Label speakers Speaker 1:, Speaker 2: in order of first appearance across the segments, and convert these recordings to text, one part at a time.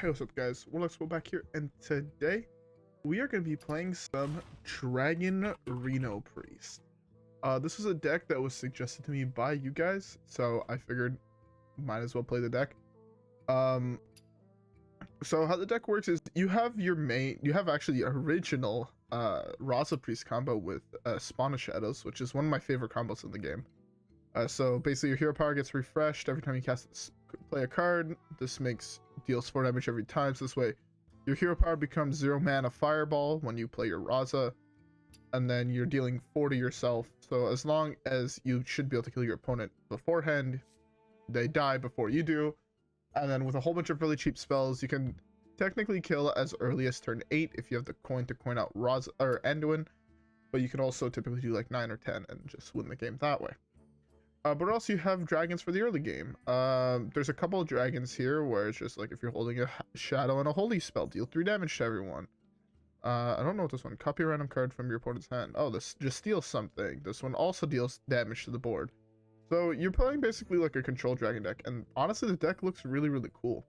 Speaker 1: Hey, what's up guys, WhirlXbow back here, and today we are going to be playing some Dragon Reno Priest. This was a deck that was suggested to me by you guys, so I figured might as well play the deck. So how the deck works is you have your main, you have actually the original Raza Priest combo with Spawn of Shadows, which is one of my favorite combos in the game. So basically your hero power gets refreshed every time you play a card. This deals 4 damage every time, so this way your hero power becomes 0 mana fireball when you play your Raza, and then you're dealing 4 to yourself. So as long as you should be able to kill your opponent beforehand, they die before you do. And then with a whole bunch of really cheap spells, you can technically kill as early as turn 8 if you have the coin to coin out Raza or Anduin, but you can also typically do like 9 or 10 and just win the game that way. But also you have dragons for the early game. There's a couple of dragons here where it's just like if you're holding a shadow and a holy spell, deal 3 damage to everyone. I don't know what this one. Copy a random card from your opponent's hand. Oh, this just steals something. This one also deals damage to the board. So you're playing basically like a control dragon deck, and honestly the deck looks really, really cool.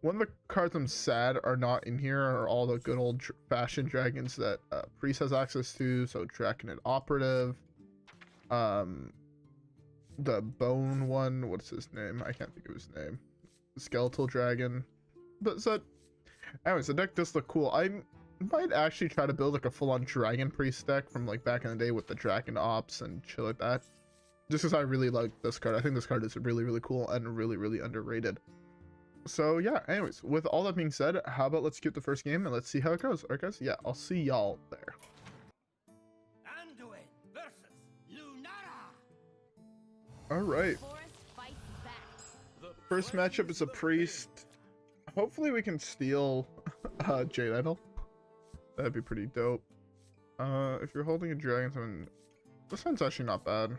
Speaker 1: One of the cards I'm sad are not in here are all the good old fashioned dragons that Priest has access to. So Drakonid Operative, the bone one, what's his name? I can't think of his name. Skeletal dragon. But so anyways, the deck does look cool. I might actually try to build like a full-on dragon priest deck from like back in the day with the dragon ops and shit like that, just because I really like this card. I think this card is really, really cool and really, really underrated. So yeah, anyways, with all that being said, how about let's get the first game and let's see how it goes. Alright guys, yeah, I'll see y'all there. Alright. First matchup is a priest. Hopefully we can steal Jade Idol. That'd be pretty dope. If you're holding a dragon summon, this one's actually not bad.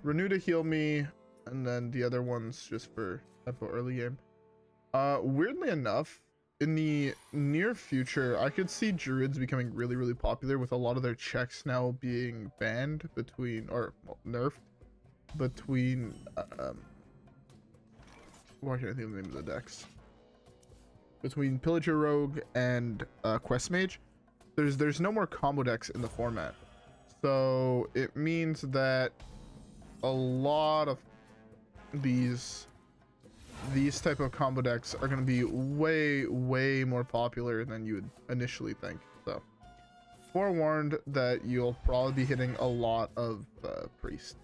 Speaker 1: Renew to heal me, and then the other one's just for early game. Weirdly enough, in the near future, I could see druids becoming really, really popular with a lot of their checks now being banned between, or well, nerfed between why can't I think of the name of the decks? Between Pillager Rogue and Quest Mage. There's no more combo decks in the format. So it means that a lot of these type of combo decks are going to be way more popular than you would initially think. So forewarned that you'll probably be hitting a lot of Priest.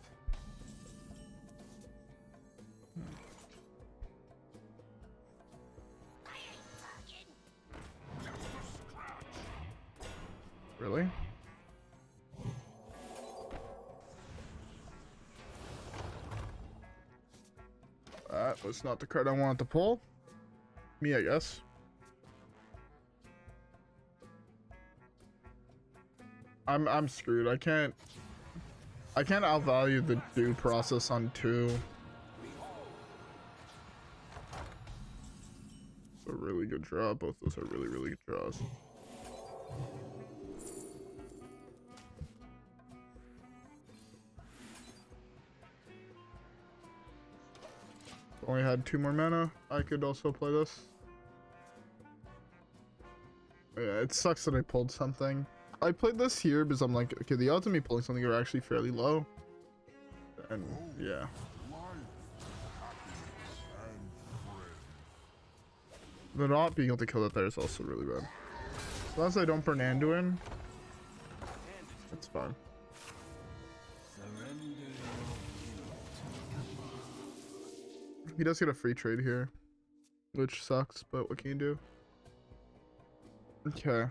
Speaker 1: Really? That was not the card I wanted to pull. Me, I guess. I'm screwed. I can't outvalue the due process on 2. It's a really good draw. Both those are really, really good draws. Only had 2 more mana. I could also play this. Yeah, it sucks that I pulled something. I played this here because I'm like, okay, the odds of me pulling something are actually fairly low. And yeah. The not being able to kill it there is also really bad. As long as I don't burn Anduin, it's fine. He does get a free trade here, which sucks, but what can you do? Okay.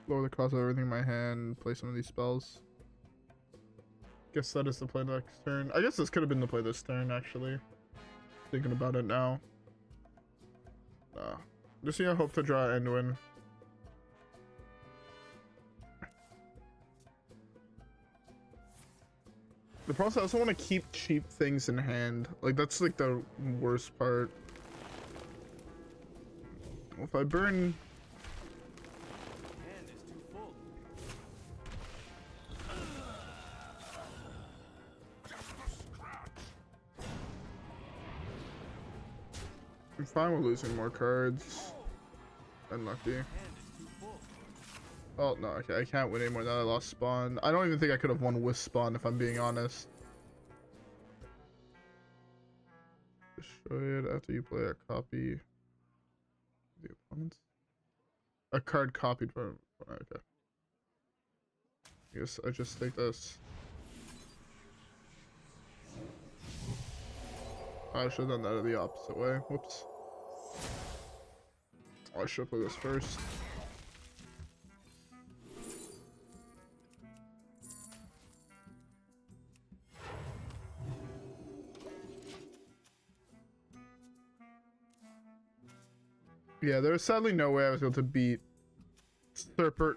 Speaker 1: Lower the cost of everything in my hand, play some of these spells. Guess that is the play next turn. I guess this could have been the play this turn, actually. Thinking about it now. Just yeah, hope to draw Anduin. The problem is I also want to keep cheap things in hand. Like, that's like the worst part. If I burn... I'm fine with losing more cards. Unlucky. Oh, no, okay, I can't win anymore now that I lost spawn. I don't even think I could have won with spawn if I'm being honest. Destroy it after you play a copy of the opponent's. A card copied from. Okay. I guess I just take this. I should have done that the opposite way. Whoops. Oh, I should play this first. Yeah, there was sadly no way I was able to beat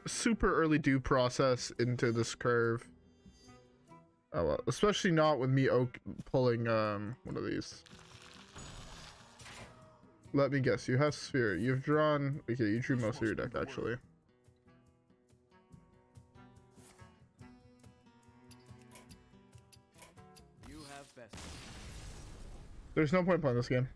Speaker 1: super early due process into this curve. Oh well, especially not with me pulling one of these. Let me guess, you have Sphere. You've drawn. Okay, you drew most of your deck actually.
Speaker 2: You have best.
Speaker 1: There's no point playing this game.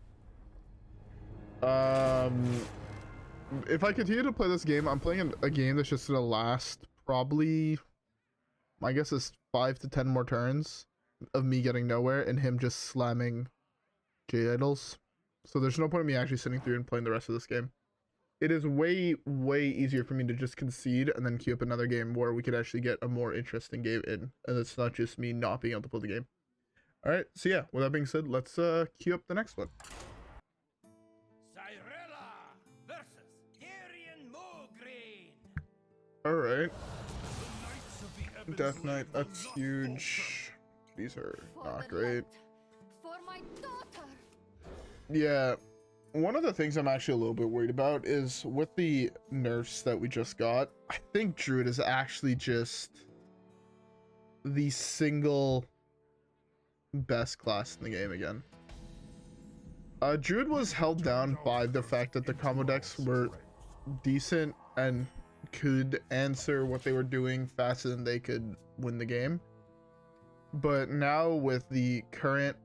Speaker 1: If I continue to play this game, I'm playing a game that's just gonna last probably, my guess is 5 to 10 more turns of me getting nowhere and him just slamming Jade Idols. So there's no point in me actually sitting through and playing the rest of this game. It is way easier for me to just concede and then queue up another game where we could actually get a more interesting game in, and it's not just me not being able to play the game. All right, so yeah, with that being said, let's queue up the next one. Alright. Death Knight, that's huge. These are not great.
Speaker 3: For my daughter.
Speaker 1: Yeah, one of the things I'm actually a little bit worried about is with the nerfs that we just got, I think Druid is actually just the single best class in the game again. Druid was held down by the fact that the combo decks were decent and could answer what they were doing faster than they could win the game. But now with the current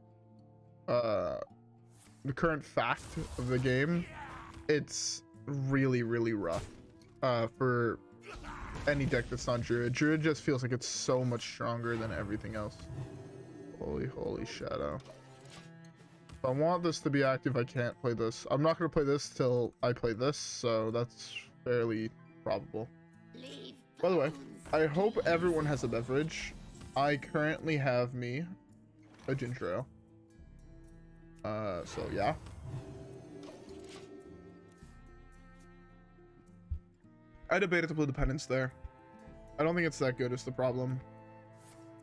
Speaker 1: fact of the game, it's really rough for any deck that's not Druid. Druid just feels like it's so much stronger than everything else. Holy shadow. If I want this to be active, I can't play this. I'm not going to play this till I play this, so that's fairly probable. By the way, I hope everyone has a beverage. I currently have me a ginger ale. So yeah. I debated to play the Penance there. I don't think it's that good is the problem.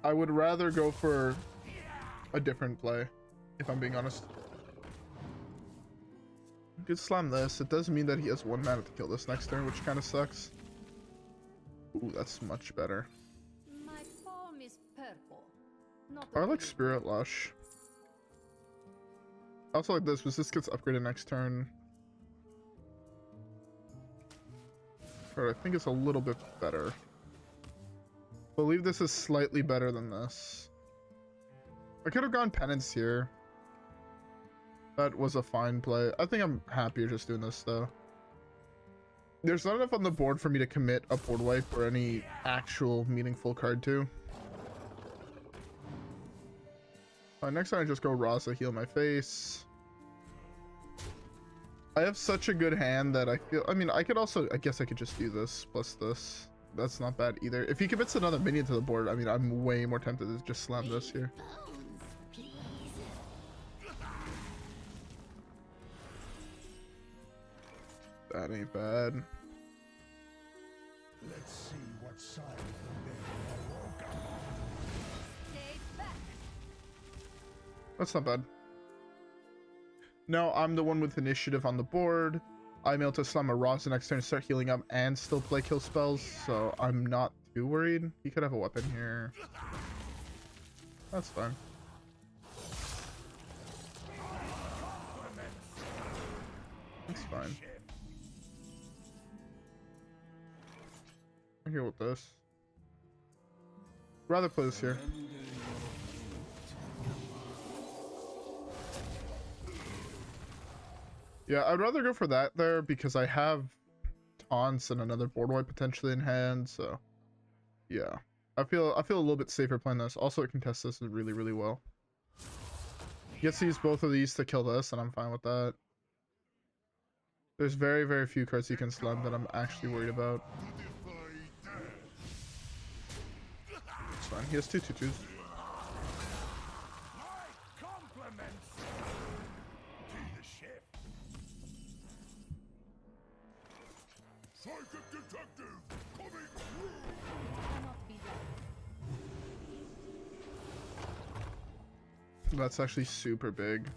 Speaker 1: I would rather go for a different play, if I'm being honest. I could slam this. It does mean that he has 1 mana to kill this next turn, which kind of sucks. Ooh, that's much better.
Speaker 3: My palm is purple. Not
Speaker 1: I like Spirit Lush. I also like this, because this gets upgraded next turn. But I think it's a little bit better. I believe this is slightly better than this. I could have gone Penance here. That was a fine play. I think I'm happier just doing this though. There's not enough on the board for me to commit a board wipe or any actual meaningful card to. Next time I just go Raza, heal my face. I have such a good hand that I feel, I mean, I could also, I guess I could just do this plus this. That's not bad either. If he commits another minion to the board, I mean, I'm way more tempted to just slam this here. That ain't bad.
Speaker 4: Let's see what side of the bed I walk on.
Speaker 3: Stay back.
Speaker 1: That's not bad. No, I'm the one with initiative on the board. I'm able to slam a Raza next turn, start healing up, and still play kill spells, so I'm not too worried. He could have a weapon here. That's fine. That's fine. I'm here with this. Rather play this here. Yeah, I'd rather go for that there because I have taunts and another board wipe potentially in hand, so yeah. I feel a little bit safer playing this. Also, it contests this really, really well. Gets to use both of these to kill this, and I'm fine with that. There's very, very few cards he can slum that I'm actually worried about. It's fine. He has 2/2/2s. That's actually super big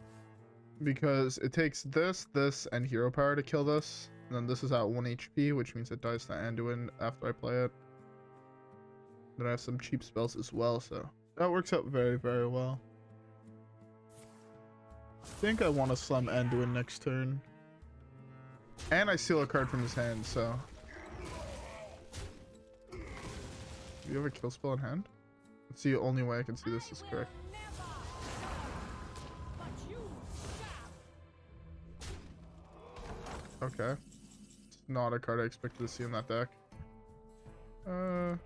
Speaker 1: because it takes this, and hero power to kill this. And then this is at 1 HP, which means it dies to Anduin after I play it. Then I have some cheap spells as well, so that works out very, very well. I think I want to slum Anduin next turn. And I steal a card from his hand, so... Do you have a kill spell in hand? That's the only way I can see this is correct. Okay. It's not a card I expected to see in that deck. The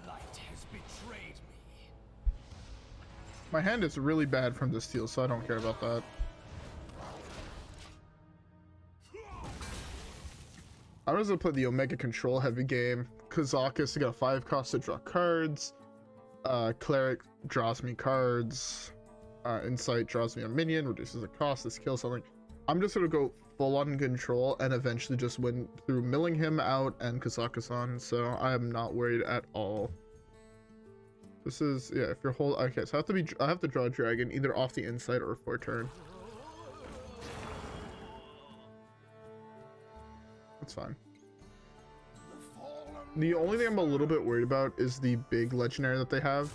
Speaker 1: light has betrayed me. My hand is really bad from this steal, so I don't care about that. I was gonna play the Omega Control heavy game. Kazakus, I got a 5 cost to draw cards. Cleric draws me cards. Insight draws me a minion, reduces the cost, this kills something. I'm just gonna go full on control and eventually just win through milling him out and Kazakusan, so I am not worried at all. This is, yeah, if you're okay, so I have to draw a dragon either off the insight or for turn. That's fine. The only thing I'm a little bit worried about is the big legendary that they have.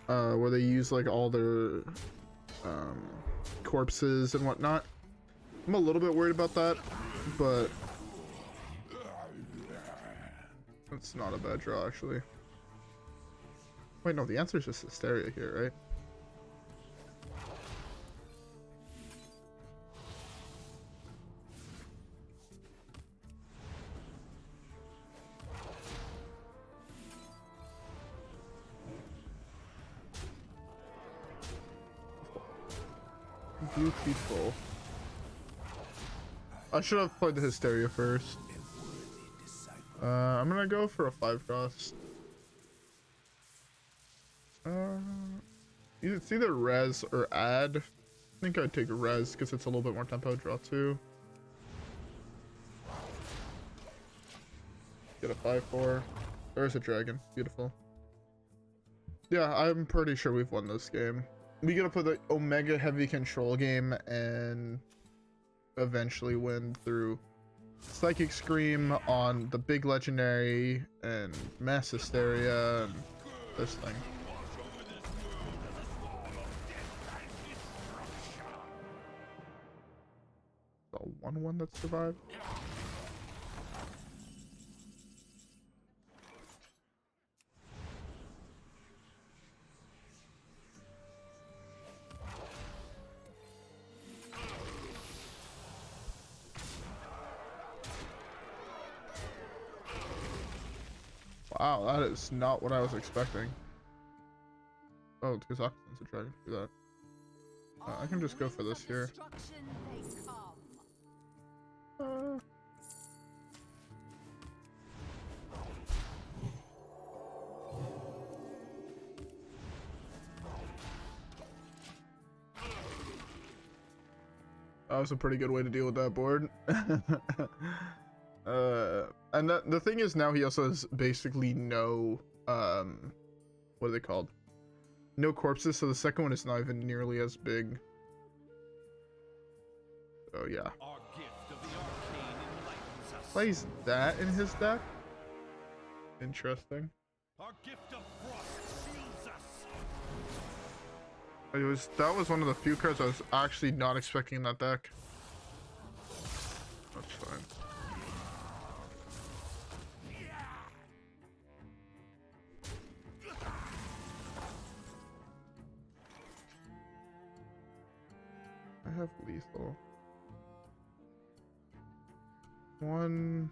Speaker 1: Where they use like all their corpses and whatnot. I'm a little bit worried about that, but it's not a bad draw actually. Wait, no, the answer is just Hysteria here, right? Beautiful. I should have played the Hysteria first. I'm gonna go for a 5 cost. It's either res or add. I think I'd take a res because it's a little bit more tempo. Draw 2. Get a 5/4. There's a dragon. Beautiful. Yeah, I'm pretty sure we've won this game. We gotta play the Omega heavy control game and eventually win through Psychic Scream on the big legendary and Mass Hysteria and this thing. The 1/1 that survived. Wow, that is not what I was expecting. Oh, Kazakusan's a dragon. Do that. I can just go for this here. That was a pretty good way to deal with that board. And the thing is now he also has basically no, what are they called? No corpses, so the second one is not even nearly as big. Oh yeah. Plays that in his deck? Interesting. Our gift of frost shields us. That was one of the few cards I was actually not expecting in that deck. That's fine. I have lethal. 1,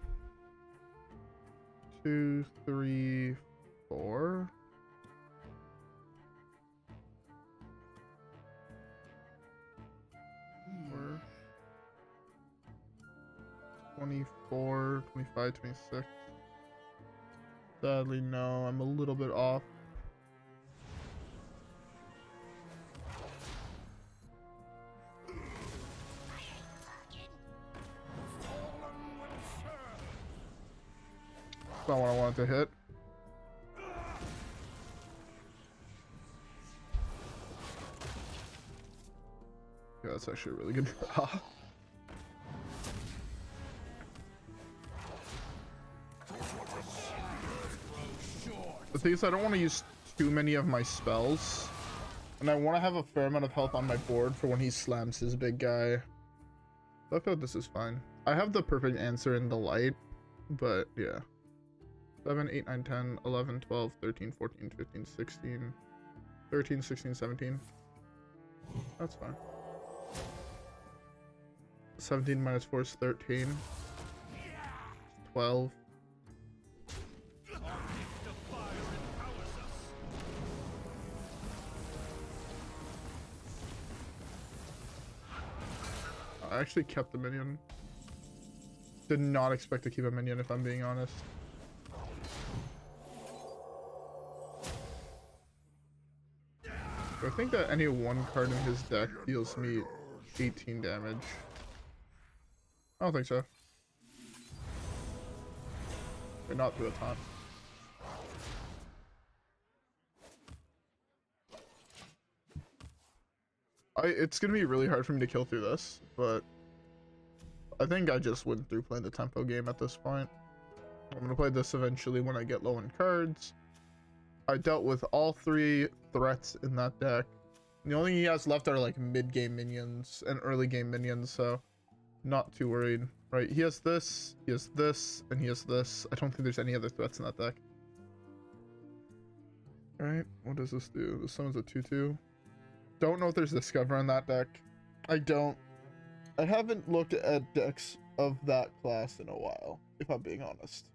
Speaker 1: 2, 3, 4. 24, 25, 26. Sadly, no, I'm a little bit off. That's not what I wanted to hit. Yeah, that's actually a really good draw. The thing is, I don't want to use too many of my spells, and I want to have a fair amount of health on my board for when he slams his big guy. So I feel like this is fine. I have the perfect answer in the light, but yeah. 7, 8, 9, 10, 11, 12, 13, 14, 15, 16, 13, 16, 17. That's fine. 17 minus 4 is 13. 12. I actually kept the minion. Did not expect to keep a minion, if I'm being honest. I think that any one card in his deck deals me 18 damage. I don't think so. But not through a taunt. It's gonna be really hard for me to kill through this, but I think I just went through playing the tempo game at this point. I'm gonna play this eventually when I get low in cards. I dealt with all 3 threats in that deck. The only thing he has left are like mid-game minions and early game minions, so not too worried. Right, he has this, and he has this. I don't think there's any other threats in that deck. Alright, what does this do? This summons a 2/2. Don't know if there's Discover in that deck. I haven't looked at decks of that class in a while, if I'm being honest.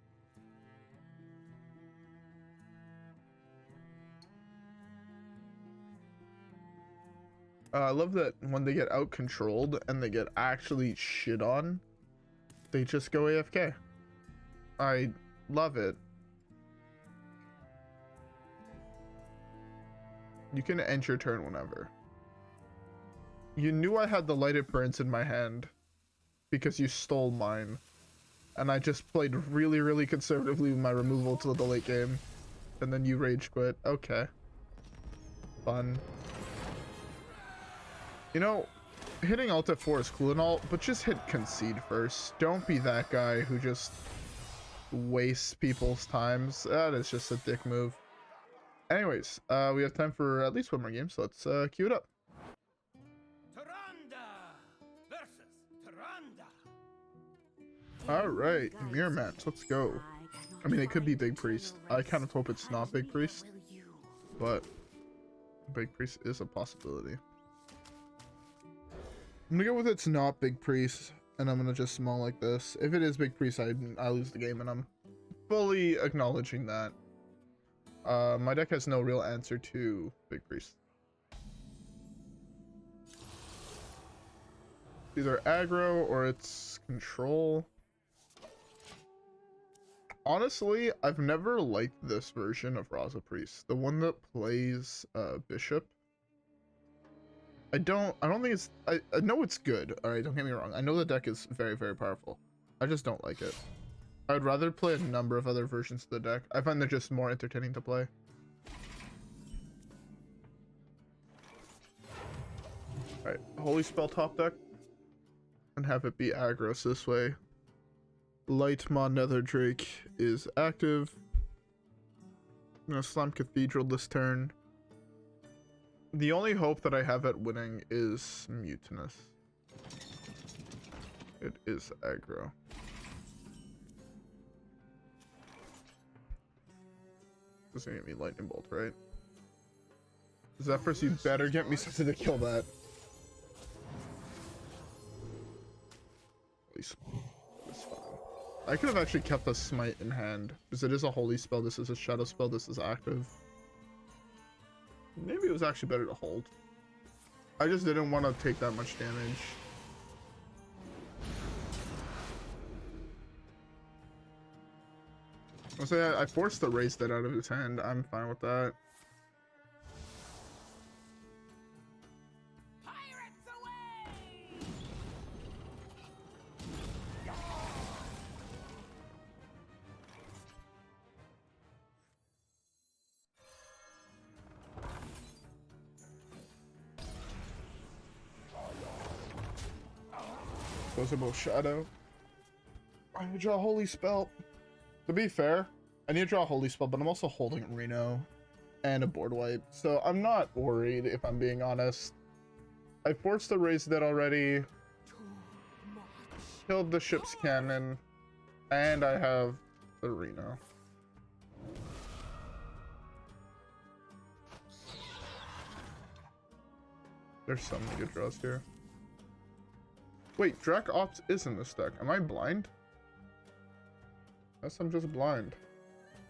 Speaker 1: I love that when they get out controlled and they get actually shit on, they just go AFK. I love it. You can end your turn whenever. You knew I had the Lighted Burns in my hand because you stole mine. And I just played really, really conservatively with my removal till the late game. And then you rage quit. Okay. Fun. You know, hitting alt F4 is cool and all, but just hit concede first. Don't be that guy who just wastes people's times. That is just a dick move. Anyways, we have time for at least one more game, so let's queue it up. Alright, mirror match, let's go. I mean, it could be Big Priest. I kind of hope it's not Big Priest, but Big Priest is a possibility. I'm gonna go with it's not Big Priest, and I'm gonna just small like this. If it is Big Priest, I lose the game, and I'm fully acknowledging that. My deck has no real answer to Big Priest. Either aggro or it's control. Honestly, I've never liked this version of Raza Priest, the one that plays Bishop. I don't think it's, I know it's good, alright, don't get me wrong. I know the deck is very, very powerful. I just don't like it. I'd rather play a number of other versions of the deck. I find they're just more entertaining to play. Alright, Holy Spell top deck. And have it be aggros this way. Lightmaw Netherdrake is active. I'm gonna slam Cathedral this turn. The only hope that I have at winning is Mutanus. It is aggro. This is gonna get me Lightning Bolt, right? Zephrys, you better get me something to kill that. Holy Smite. It's fine. I could have actually kept the Smite in hand, because it is a holy spell, this is a shadow spell, this is active. Maybe it was actually better to hold. I just didn't want to take that much damage. I'll say I forced the race that out of his hand. I'm fine with that.
Speaker 3: Pirates away!
Speaker 1: Those are both shadow. I need to draw a holy spell. To be fair, I need to draw a holy spell, but I'm also holding Reno and a board wipe, so I'm not worried if I'm being honest. I forced the raise that already. Killed the ship's cannon, and I have the Reno. There's so many good draws here. Wait, Drak Ops is in this deck. Am I blind? Guess I'm just blind.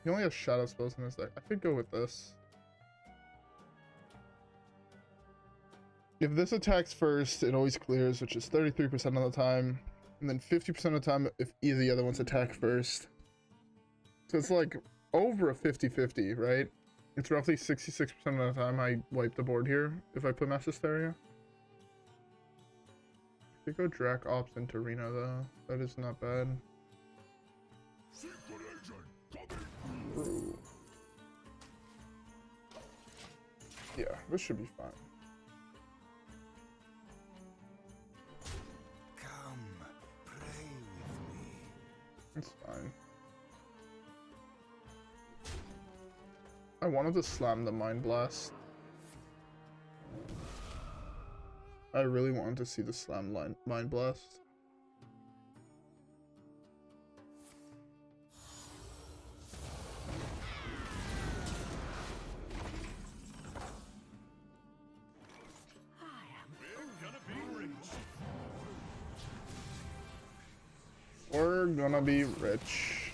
Speaker 1: He only has shadow spells in this deck. I could go with this. If this attacks first, it always clears, which is 33% of the time. And then 50% of the time if either of the other ones attack first. So it's like over a 50-50, right? It's roughly 66% of the time I wipe the board here if I put Mass Hysteria. I could go Drak Ops into Reno though. That is not bad. Ooh. Yeah, this should be fine.
Speaker 4: Come, pray with me.
Speaker 1: It's fine. I wanted to slam the Mind Blast. I really wanted to see the slam Mind Blast. We're gonna be rich.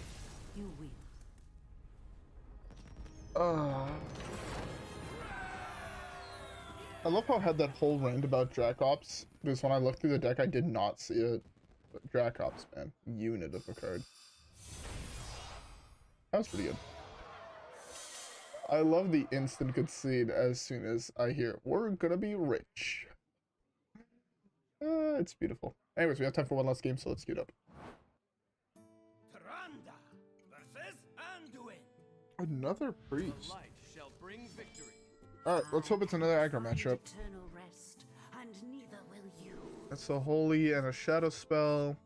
Speaker 3: You will.
Speaker 1: I love how I had that whole rant about Drak Ops, because when I looked through the deck, I did not see it. But Drak Ops, man, unit of a card. That was pretty good. I love the instant concede as soon as I hear, we're gonna be rich. It's beautiful. Anyways, we have time for one last game, so let's queue it up.
Speaker 2: Versus Anduin.
Speaker 1: Another priest.
Speaker 2: Light shall bring victory.
Speaker 1: Alright, let's hope it's another aggro matchup.
Speaker 3: Eternal rest, and neither will you.
Speaker 1: That's a holy and a shadow spell.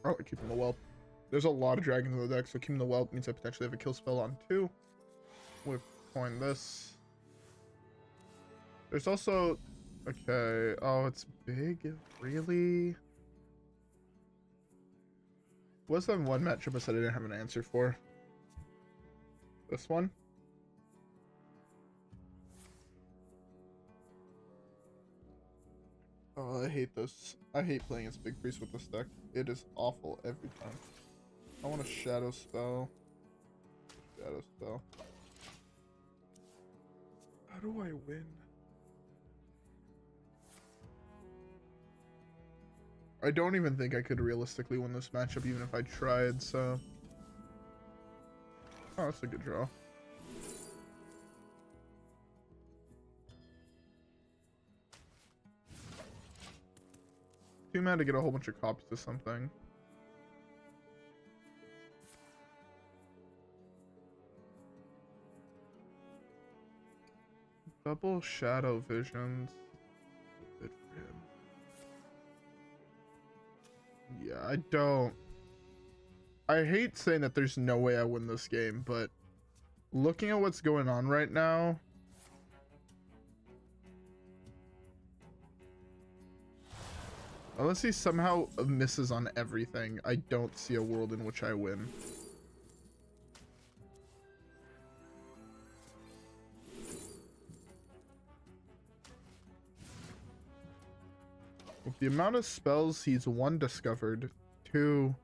Speaker 1: Oh, keeping the Whelp. There's a lot of dragons in the deck, so keeping the Whelp means I potentially have a kill spell on 2. We've coined this. There's also... Okay, oh, it's big? Really? What's that one matchup I said I didn't have an answer for? This one? Oh, I hate this. I hate playing as Big Priest with this deck. It is awful every time. I want a Shadow Spell. Shadow Spell. How do I win? I don't even think I could realistically win this matchup even if I tried, so... Oh, that's a good draw. Too mad to get a whole bunch of copies of something. Double Shadow Visions. Good for him. Yeah, I don't... I hate saying that there's no way I win this game, but looking at what's going on right now, unless he somehow misses on everything, I don't see a world in which I win. With the amount of spells, he's 1 discovered, 2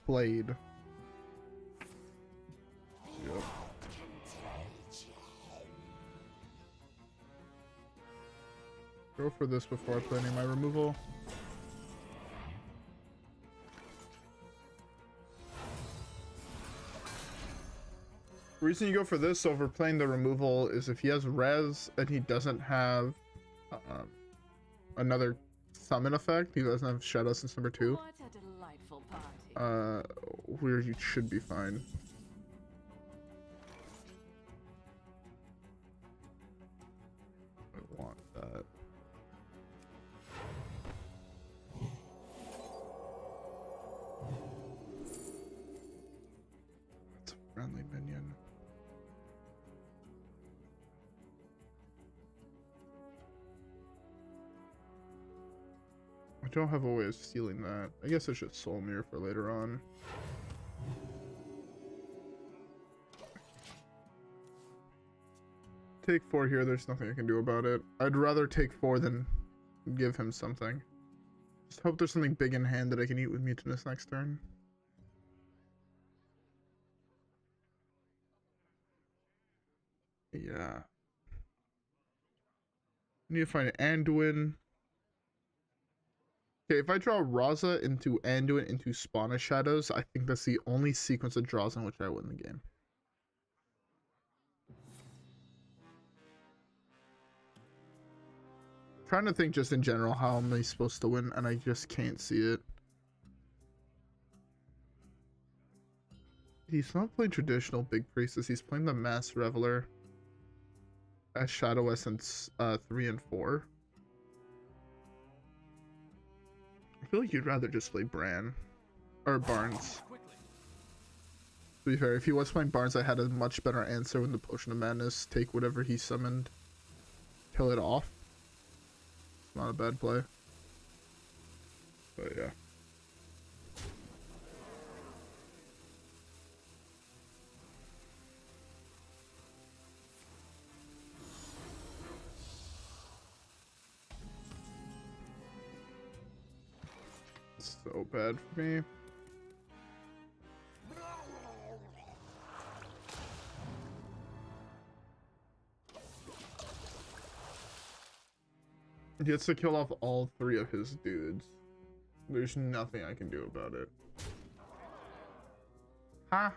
Speaker 1: played. Yep. Go for this before I play any of my removal. The reason you go for this over playing the removal is if he has res and he doesn't have another summon effect, he doesn't have Shadow since number 2.
Speaker 3: What a delightful party.
Speaker 1: Where you should be fine. I want that. That's a friendly minion. I don't have a way of stealing that. I guess I should Soul Mirror for later on. Take 4 here, there's nothing I can do about it. I'd rather take 4 than give him something. Just hope there's something big in hand that I can eat with Mutanus next turn. Yeah. Need to find Anduin. Okay, if I draw Raza into Anduin into Spawn of Shadows, I think that's the only sequence of draws in which I win the game. Trying to think just in general how am I supposed to win, and I just can't see it. He's not playing traditional Big Priestess, he's playing the Mass Reveler as Shadow Essence 3 and 4. I feel like you'd rather just play Bran. Or Barnes. To be fair, if he was playing Barnes, I had a much better answer with the Potion of Madness. Take whatever he summoned. Kill it off. Not a bad play. But yeah. So bad for me. He gets to kill off all 3 of his dudes. There's nothing I can do about it. Huh?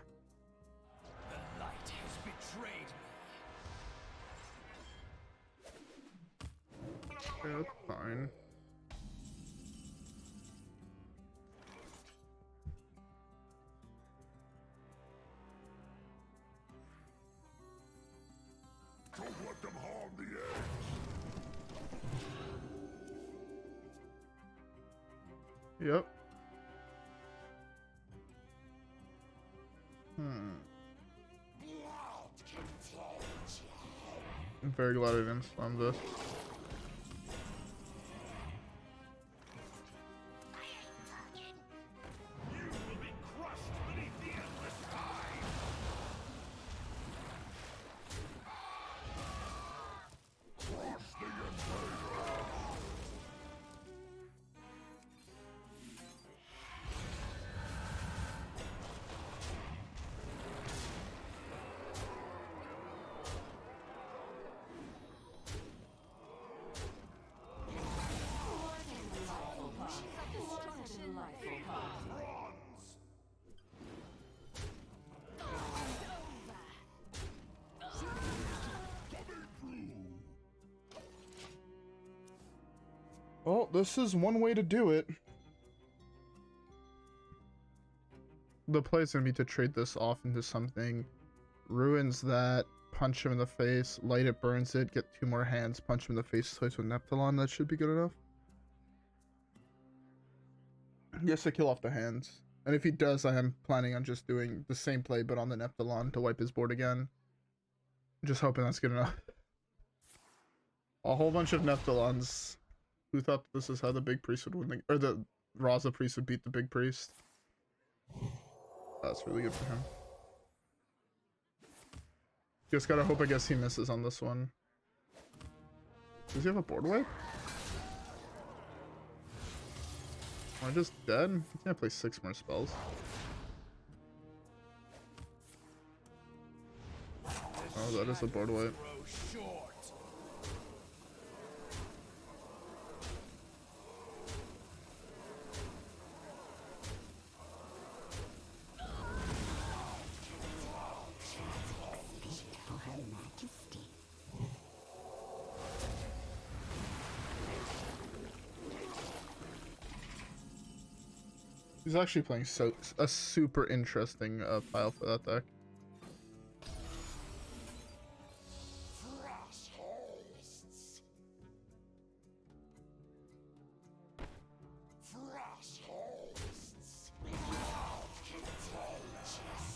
Speaker 2: The light has betrayed me.
Speaker 1: Yeah, that's fine.
Speaker 4: Don't let them harm the eggs.
Speaker 1: Yep. I'm very glad I didn't slam this.
Speaker 2: You will be crushed beneath the endless tide.
Speaker 4: Crush the invaders.
Speaker 1: Well, this is one way to do it. The play is going to be to trade this off into something. Ruins that, punch him in the face, light it, burns it, get 2 more hands, punch him in the face twice with Neptulon. That should be good enough. Yes, to kill off the hands. And if he does, I am planning on just doing the same play but on the Neptulon to wipe his board again. Just hoping that's good enough. A whole bunch of Neptulons. Who thought this is how the Big Priest would win the, or the Raza Priest would beat the Big Priest? That's really good for him. Just gotta hope, I guess, he misses on this one. Does he have a board wipe? Am I just dead? I can't play 6 more spells. Oh, that is a board wipe. He's actually playing a super interesting pile for that deck.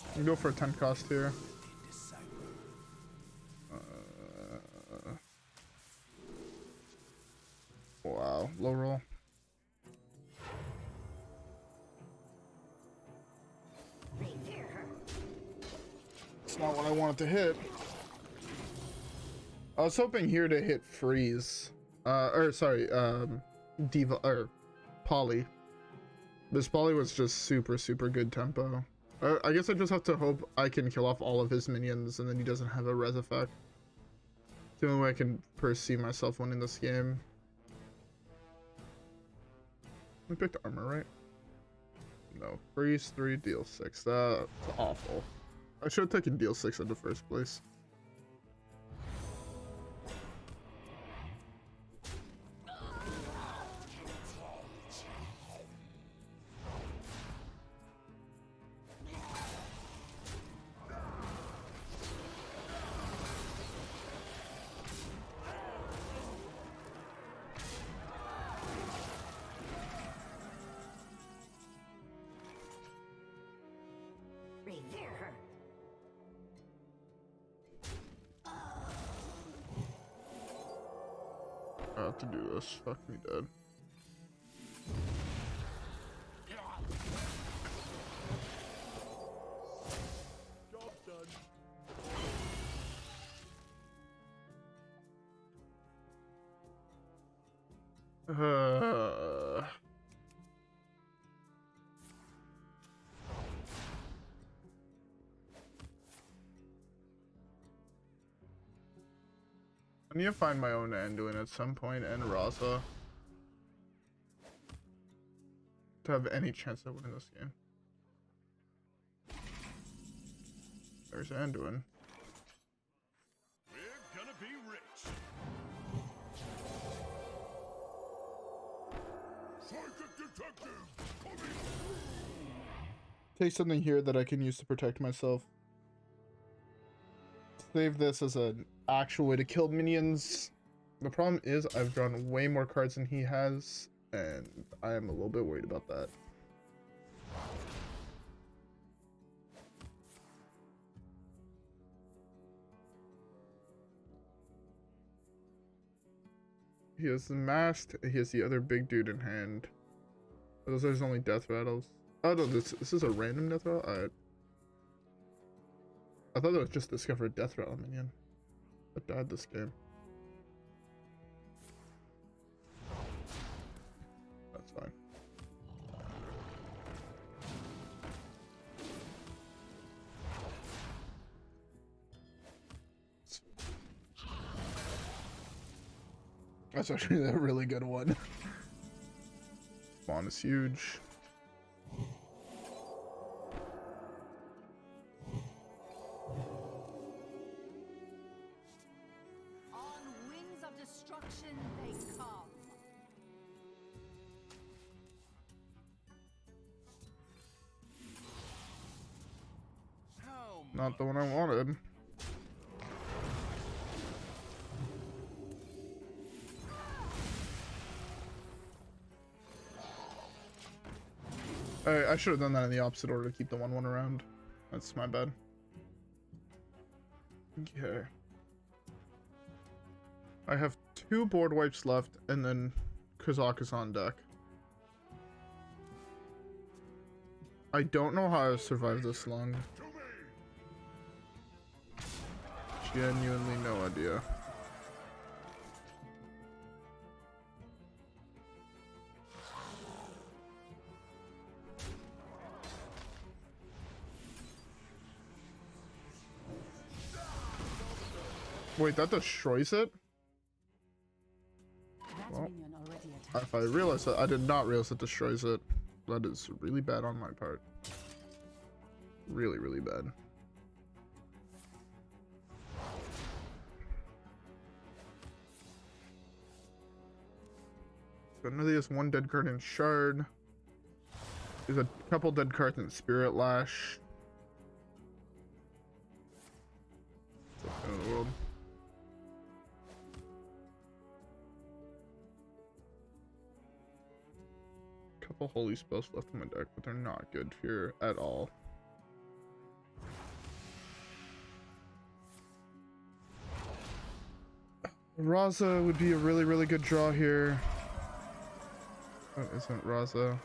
Speaker 1: You can go for a 10 cost here. Wow, low roll. It's not what I wanted to hit. I was hoping here to hit freeze. Diva or Poly. This Poly was just super good tempo. I guess I just have to hope I can kill off all of his minions and then he doesn't have a res effect. It's the only way I can perceive myself winning this game. We picked armor, right? No. Freeze 3, deal 6. That's awful. I should have taken deal 6 in the first place. I have to do this. Fuck me dead.
Speaker 2: Job done.
Speaker 1: I need to find my own Anduin at some point and Raza to have any chance of winning this game. There's Anduin.
Speaker 2: We're gonna be rich. Psychic detective coming.
Speaker 1: Take something here that I can use to protect myself. Save this as an actual way to kill minions. The problem is I've drawn way more cards than he has, and I am a little bit worried about that. He has the masked, he has the other big dude in hand. Those are his only death rattles. Oh no, this is a random death rattle? Alright. I thought it was just discovered death rattle minion that died this game. That's fine. That's actually a really good one. Spawn is huge. Not the one I wanted. I should have done that in the opposite order to keep the 1/1 around. That's my bad. Okay. I have 2 board wipes left and then Kazakusan deck. I don't know how I've survived this long. Genuinely no idea. Wait, that destroys it?
Speaker 3: That
Speaker 1: Well,
Speaker 3: minion already attacked.
Speaker 1: If I realize that, I did not realize it destroys it. That is really bad on my part. Really, really bad. So now there's one dead card in Shard. There's a couple dead cards in Spirit Lash. What's in the world? Couple holy spells left in my deck, but they're not good here at all. Raza would be a really, really good draw here. That isn't Raza.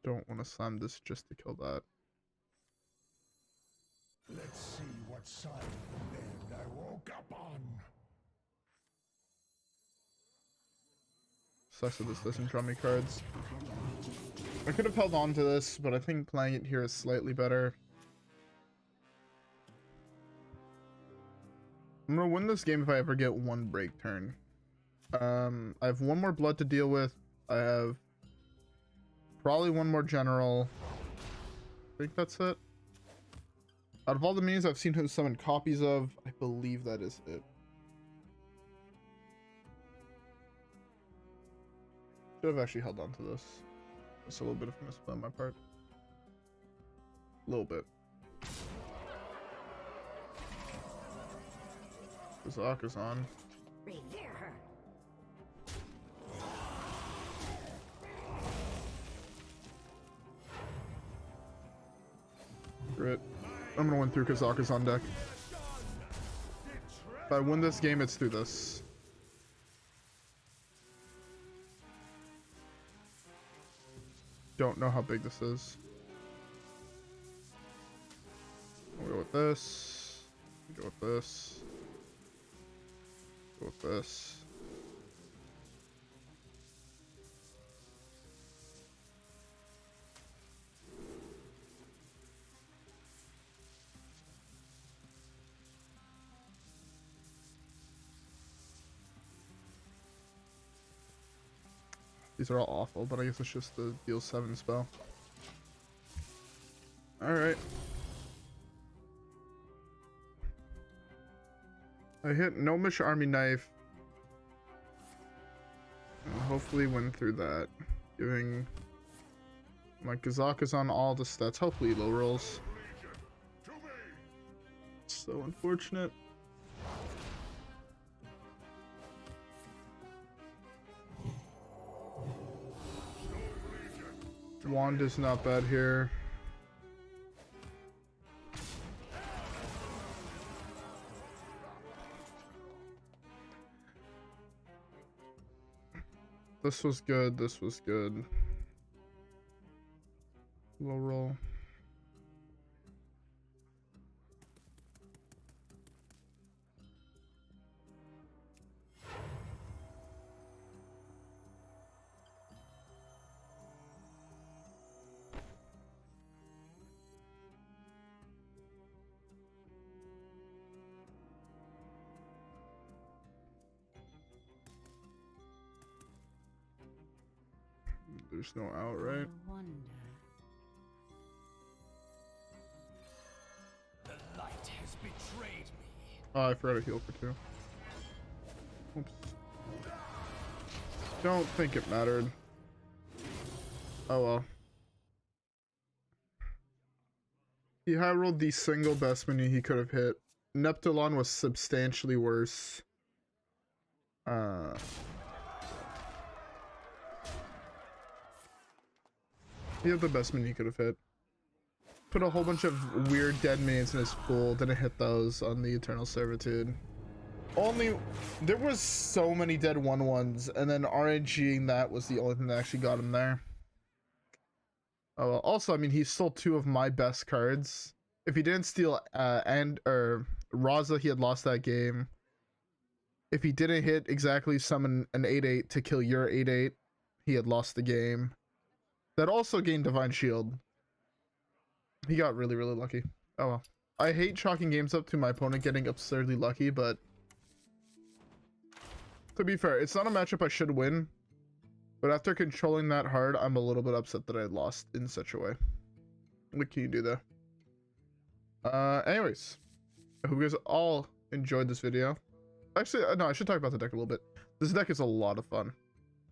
Speaker 1: Don't want to slam this just to kill that.
Speaker 4: Let's see what side of the bed I woke up on.
Speaker 1: Sucks that this doesn't draw me cards. I could have held on to this, but I think playing it here is slightly better. I'm gonna win this game if I ever get one break turn. I have one more blood to deal with. I have probably one more general. I think that's it. Out of all the minions I've seen him summon copies of, I believe that is it. Should have actually held on to this. It's a little bit of a misplay on my part. A little bit. Kazakusan.
Speaker 3: Revere her.
Speaker 1: Grit. I'm gonna win through Kazakusan deck. If I win this game, it's through this. Don't know how big this is. I'll go with this. Go with this. Go with this. These are all awful, but I guess it's just the deal 7 spell. Alright. I hit Gnomish Army Knife. And hopefully win through that. Giving my Kazakusan all the stats. Hopefully low rolls. So unfortunate. Wand is not bad here. This was good, this was good. Low roll. There's no out, right?
Speaker 3: I wonder.
Speaker 2: The light has betrayed me.
Speaker 1: Oh, I forgot to heal for 2. Oops. Don't think it mattered. Oh well. He high rolled the single best minion he could have hit. Neptulon was substantially worse. He had the best minion he could have hit. Put a whole bunch of weird dead minions in his pool, didn't hit those on the Eternal Servitude. There was so many dead 1/1s, and then RNGing that was the only thing that actually got him there. Oh, well, also, I mean, he stole 2 of my best cards. If he didn't steal Raza, he had lost that game. If he didn't hit exactly summon an 8/8 to kill your 8/8, he had lost the game. That also gained Divine Shield. He got really, really lucky. Oh well. I hate chalking games up to my opponent getting absurdly lucky, but to be fair, it's not a matchup I should win. But after controlling that hard, I'm a little bit upset that I lost in such a way. What can you do there? Anyways, I hope you guys all enjoyed this video. Actually, no, I should talk about the deck a little bit. This deck is a lot of fun.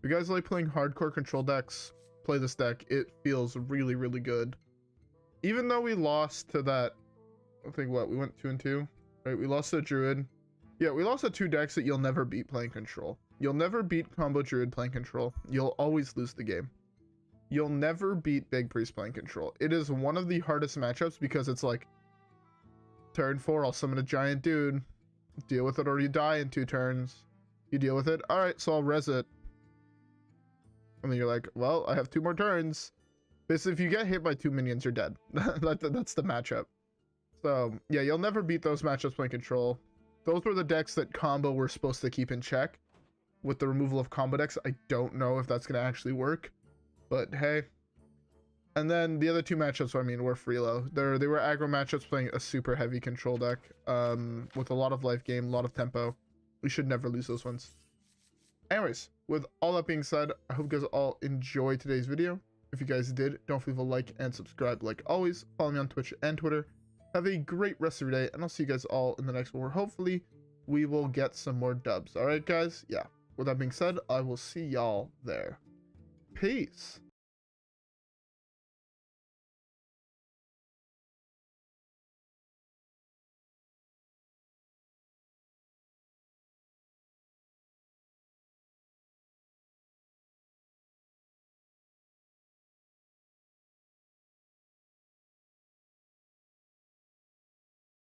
Speaker 1: If you guys like playing hardcore control decks, play this deck. It feels really, really good. Even though we lost to that, I think what, we went 2-2, right? We lost to Druid. Yeah, we lost to 2 decks that you'll never beat playing control. You'll never beat combo Druid playing control. You'll always lose the game. You'll never beat Big Priest playing control. It is one of the hardest matchups because it's like, turn 4, I'll summon a giant dude. Deal with it or you die in 2 turns. You deal with it. Alright, so I'll res it. And then you're like, well, I have 2 more turns. Basically, if you get hit by 2 minions, you're dead. That's the matchup. So, yeah, you'll never beat those matchups playing control. Those were the decks that combo were supposed to keep in check. With the removal of combo decks, I don't know if that's going to actually work. But, hey. And then the other 2 matchups, I mean, were Freelo. They were aggro matchups playing a super heavy control deck. With a lot of life gain, a lot of tempo. We should never lose those ones. Anyways, with all that being said, I hope you guys all enjoyed today's video. If you guys did, don't forget to like and subscribe like always. Follow me on Twitch and Twitter. Have a great rest of your day, and I'll see you guys all in the next one where hopefully we will get some more dubs. Alright, guys? Yeah. With that being said, I will see y'all there. Peace.